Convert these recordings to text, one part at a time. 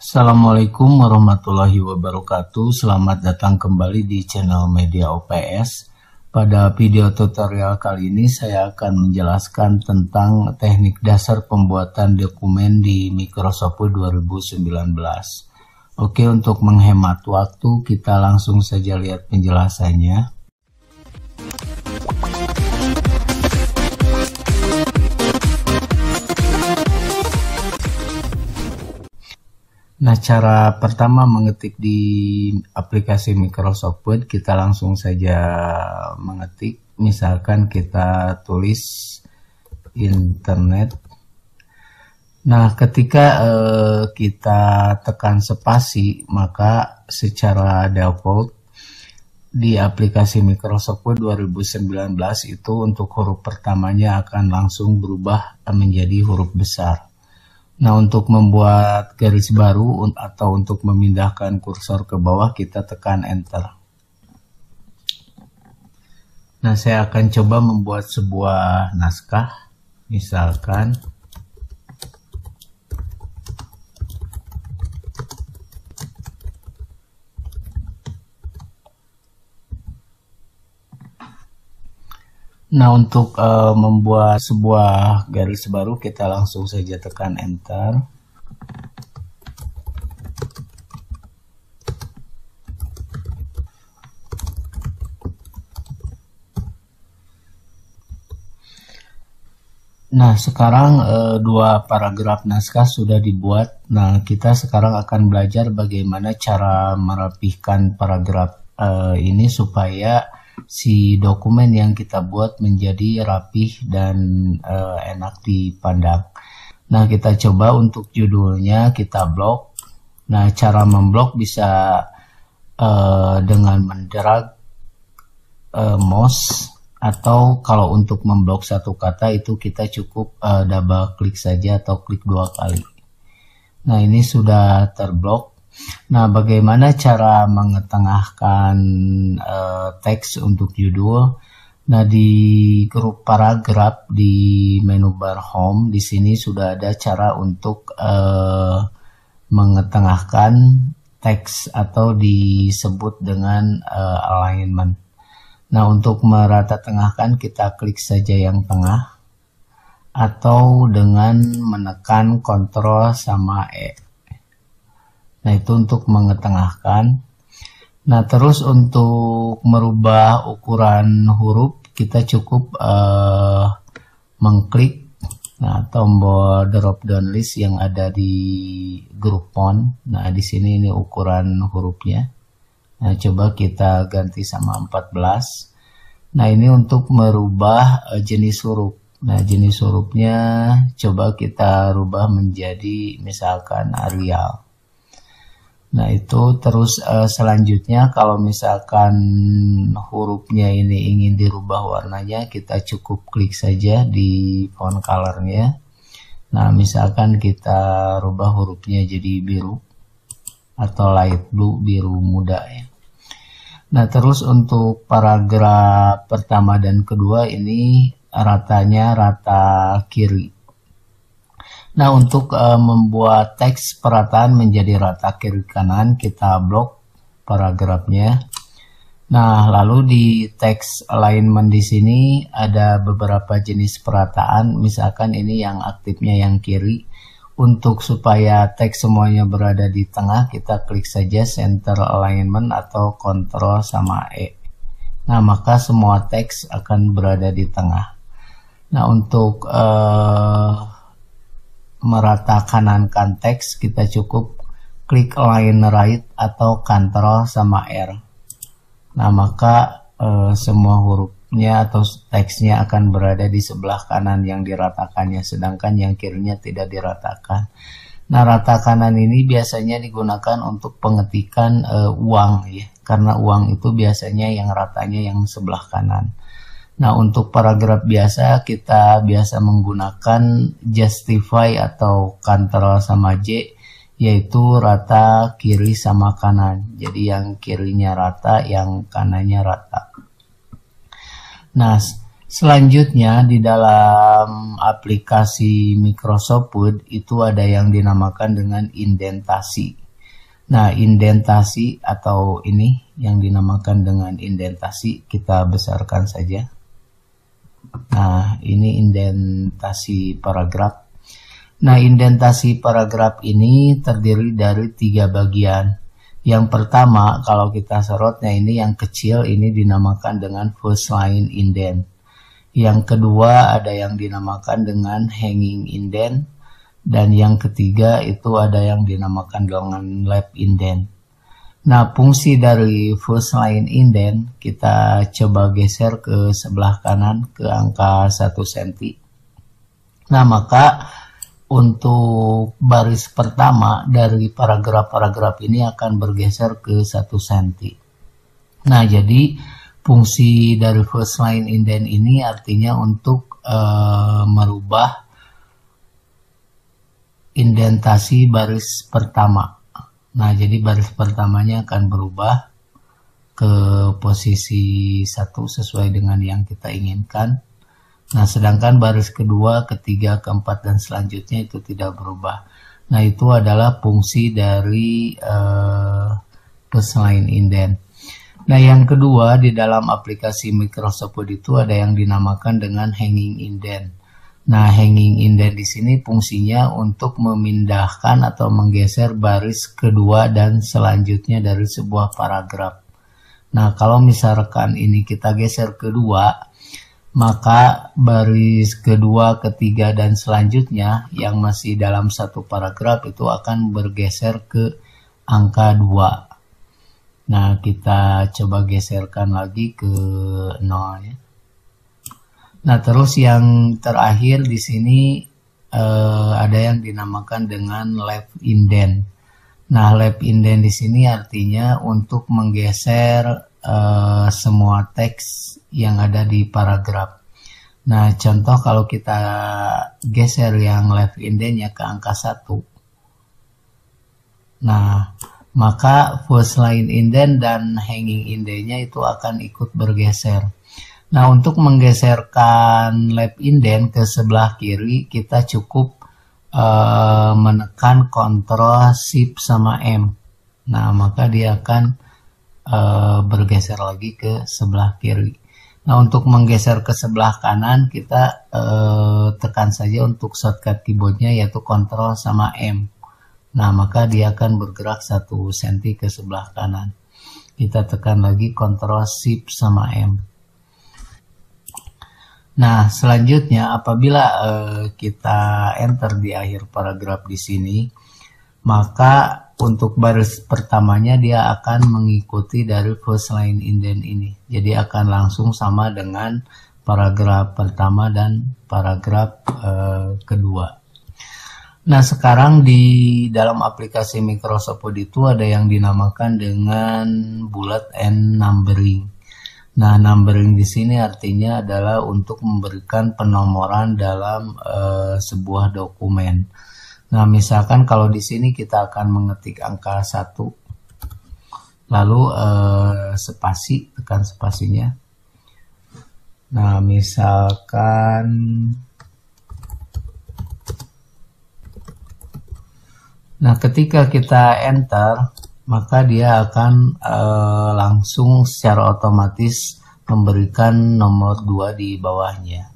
Assalamualaikum warahmatullahi wabarakatuh. Selamat datang kembali di channel Media OPS. Pada video tutorial kali ini saya akan menjelaskan tentang teknik dasar pembuatan dokumen di Microsoft Word 2019. Oke, untuk menghemat waktu kita langsung saja lihat penjelasannya. Nah, cara pertama mengetik di aplikasi Microsoft Word, kita langsung saja mengetik. Misalkan kita tulis internet. Nah, ketika kita tekan spasi, maka secara default di aplikasi Microsoft Word 2019 itu untuk huruf pertamanya akan langsung berubah menjadi huruf besar. Nah, untuk membuat garis baru atau untuk memindahkan kursor ke bawah, kita tekan Enter. Nah, saya akan coba membuat sebuah naskah, misalkan. Nah, untuk membuat sebuah garis baru, kita langsung saja tekan Enter. Nah, sekarang dua paragraf naskah sudah dibuat. Nah, kita sekarang akan belajar bagaimana cara merapihkan paragraf ini supaya si dokumen yang kita buat menjadi rapih dan enak dipandang. Nah, kita coba untuk judulnya kita blok. Nah, cara memblok bisa dengan mendrag mouse, atau kalau untuk memblok satu kata itu kita cukup double klik saja atau klik 2 kali. Nah, ini sudah terblok. Nah, bagaimana cara mengetengahkan teks untuk judul? Nah, di grup paragraf di menu bar home di sini sudah ada cara untuk mengetengahkan teks atau disebut dengan alignment. Nah, untuk merata tengahkan kita klik saja yang tengah atau dengan menekan Ctrl sama E. Nah, itu untuk mengetengahkan. Nah, terus untuk merubah ukuran huruf, kita cukup mengklik tombol drop down list yang ada di grup font. Nah, di sini ini ukuran hurufnya. Nah, coba kita ganti sama 14. Nah, ini untuk merubah jenis huruf. Nah, jenis hurufnya coba kita rubah menjadi misalkan Arial. Nah, itu terus selanjutnya kalau misalkan hurufnya ini ingin dirubah warnanya, kita cukup klik saja di font colornya. Nah, misalkan kita rubah hurufnya jadi biru atau light blue, biru muda ya. Nah, terus untuk paragraf pertama dan kedua ini ratanya rata kiri. Nah, untuk membuat teks perataan menjadi rata kiri kanan, kita blok paragrafnya. Nah, lalu di teks alignment di sini ada beberapa jenis perataan. Misalkan ini yang aktifnya yang kiri. Untuk supaya teks semuanya berada di tengah, kita klik saja center alignment atau Ctrl sama E. Nah, maka semua teks akan berada di tengah. Nah, untuk merata kanankan teks, kita cukup klik align right atau Ctrl sama R. Nah, maka semua hurufnya atau teksnya akan berada di sebelah kanan yang diratakannya, sedangkan yang kirinya tidak diratakan. Nah, rata kanan ini biasanya digunakan untuk pengetikan uang ya, karena uang itu biasanya yang ratanya yang sebelah kanan. Nah, untuk paragraf biasa kita biasa menggunakan justify atau Ctrl sama J, yaitu rata kiri sama kanan. Jadi yang kirinya rata, yang kanannya rata. Nah, Selanjutnya di dalam aplikasi Microsoft Word itu ada yang dinamakan dengan indentasi. Nah, indentasi atau ini yang dinamakan dengan indentasi kita besarkan saja. Nah, ini indentasi paragraf. Nah, indentasi paragraf ini terdiri dari 3 bagian. Yang pertama, kalau kita sorotnya ini yang kecil, ini dinamakan dengan first line indent. Yang kedua ada yang dinamakan dengan hanging indent. Dan yang ketiga itu ada yang dinamakan dengan left indent. Nah, fungsi dari first line indent kita coba geser ke sebelah kanan ke angka 1 cm. Nah, maka untuk baris pertama dari paragraf-paragraf ini akan bergeser ke 1 cm. Nah, jadi fungsi dari first line indent ini artinya untuk merubah indentasi baris pertama. Nah, jadi baris pertamanya akan berubah ke posisi 1 sesuai dengan yang kita inginkan. Nah, sedangkan baris kedua, ketiga, keempat, dan selanjutnya itu tidak berubah. Nah, itu adalah fungsi dari first line indent. Nah, yang kedua di dalam aplikasi Microsoft Word itu ada yang dinamakan dengan hanging indent. Nah, hanging indent di sini fungsinya untuk memindahkan atau menggeser baris kedua dan selanjutnya dari sebuah paragraf. Nah, kalau misalkan ini kita geser kedua, maka baris kedua, ketiga, dan selanjutnya yang masih dalam satu paragraf itu akan bergeser ke angka 2. Nah, kita coba geserkan lagi ke 0 ya. Nah, terus yang terakhir di sini ada yang dinamakan dengan left indent. Nah, left indent di sini artinya untuk menggeser semua teks yang ada di paragraf. Nah, contoh kalau kita geser yang left indentnya ke angka 1. Nah, maka first line indent dan hanging indentnya itu akan ikut bergeser. Nah, untuk menggeserkan left indent ke sebelah kiri, kita cukup menekan Ctrl Shift sama M. Nah, maka dia akan bergeser lagi ke sebelah kiri. Nah, untuk menggeser ke sebelah kanan, kita tekan saja untuk shortcut keyboardnya yaitu Ctrl sama M. Nah, maka dia akan bergerak 1 cm ke sebelah kanan. Kita tekan lagi Ctrl Shift sama M. Nah, selanjutnya apabila kita enter di akhir paragraf di sini, maka untuk baris pertamanya dia akan mengikuti dari first line indent ini. Jadi akan langsung sama dengan paragraf pertama dan paragraf kedua. Nah, sekarang di dalam aplikasi Microsoft Word itu ada yang dinamakan dengan bullet and numbering. Nah, numbering di sini artinya adalah untuk memberikan penomoran dalam sebuah dokumen. Nah, misalkan kalau di sini kita akan mengetik angka 1, lalu spasi, tekan spasinya. Nah, misalkan ketika kita enter, maka dia akan langsung secara otomatis memberikan nomor 2 di bawahnya.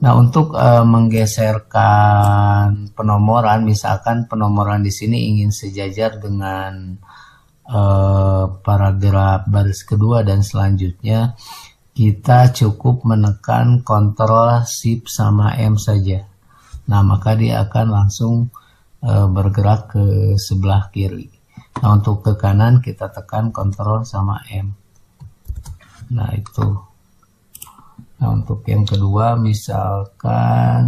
Nah, untuk menggeserkan penomoran, misalkan penomoran di sini ingin sejajar dengan paragraf baris kedua dan selanjutnya, kita cukup menekan Ctrl Shift sama M saja. Nah, maka dia akan langsung bergerak ke sebelah kiri. Nah, untuk ke kanan kita tekan Ctrl sama M. Nah, itu. Nah, untuk yang kedua misalkan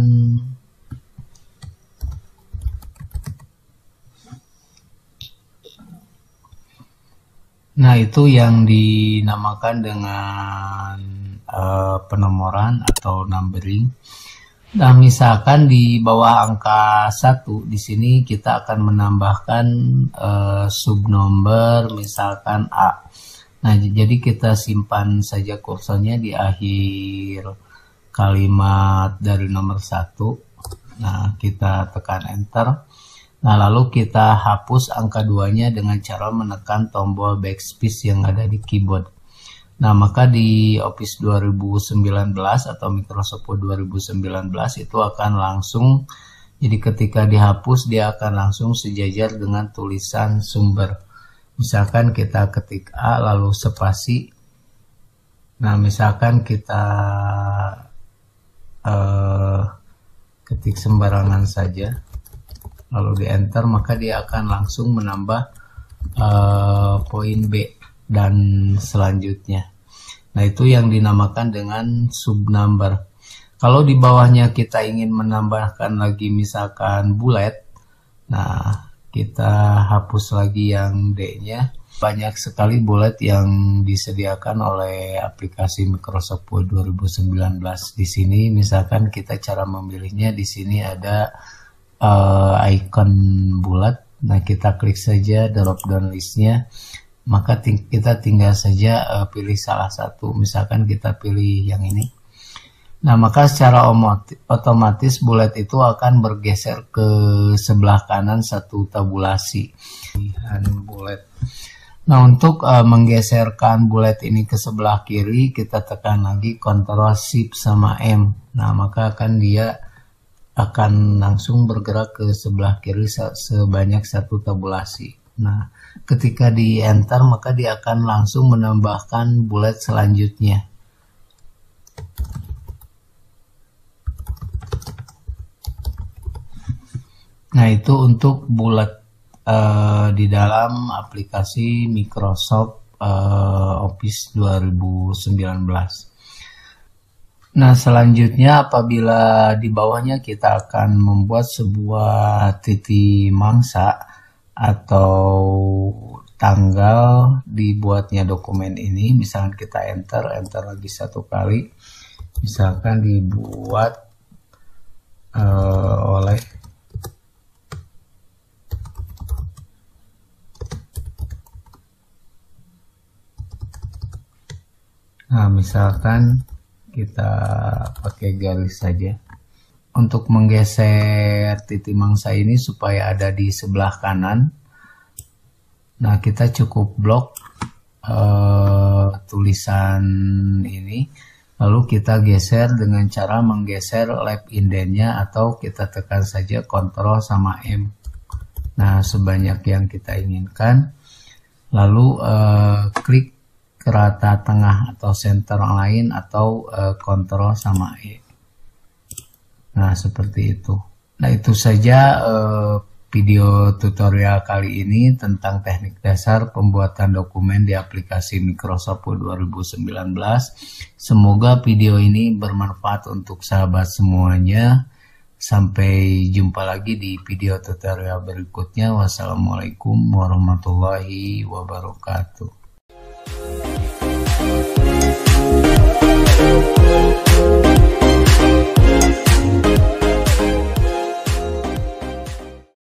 itu yang dinamakan dengan penomoran atau numbering. Nah, misalkan di bawah angka 1 di sini kita akan menambahkan subnomber misalkan A. Nah, jadi kita simpan saja kursornya di akhir kalimat dari nomor 1. Nah, kita tekan enter. Nah, lalu kita hapus angka 2-nya dengan cara menekan tombol backspace yang ada di keyboard. Nah, maka di Office 2019 atau Microsoft Word 2019 itu akan langsung, jadi ketika dihapus dia akan langsung sejajar dengan tulisan sumber. Misalkan kita ketik A lalu spasi. Nah, misalkan kita ketik sembarangan saja lalu di enter, maka dia akan langsung menambah poin B dan selanjutnya. Nah, itu yang dinamakan dengan subnumber. Kalau di bawahnya kita ingin menambahkan lagi misalkan bullet, nah kita hapus lagi yang D-nya. Banyak sekali bullet yang disediakan oleh aplikasi Microsoft Word 2019. Di sini misalkan kita cara memilihnya, di sini ada icon bulat. Nah, kita klik saja drop down listnya, maka kita tinggal saja pilih salah satu. Misalkan kita pilih yang ini. Nah, maka secara otomatis bullet itu akan bergeser ke sebelah kanan satu tabulasi. Bullet. Nah, untuk menggeserkan bullet ini ke sebelah kiri, kita tekan lagi Ctrl Shift sama M. Nah, maka dia akan langsung bergerak ke sebelah kiri sebanyak satu tabulasi. Nah, ketika di enter, maka dia akan langsung menambahkan bullet selanjutnya. Nah, itu untuk bullet di dalam aplikasi Microsoft Office 2019. Nah, selanjutnya apabila di bawahnya kita akan membuat sebuah titik mangsa atau tanggal dibuatnya dokumen ini, misalkan kita enter lagi satu kali, misalkan dibuat oleh Nah, misalkan kita pakai garis saja. Untuk menggeser titik mangsa ini supaya ada di sebelah kanan, nah kita cukup blok tulisan ini, lalu kita geser dengan cara menggeser left indentnya atau kita tekan saja Ctrl sama M. Nah, sebanyak yang kita inginkan, lalu klik ke rata tengah atau center lain atau Ctrl sama E. Nah, seperti itu. Nah, itu saja video tutorial kali ini tentang teknik dasar pembuatan dokumen di aplikasi Microsoft Word 2019. Semoga video ini bermanfaat untuk sahabat semuanya. Sampai jumpa lagi di video tutorial berikutnya. Wassalamualaikum warahmatullahi wabarakatuh.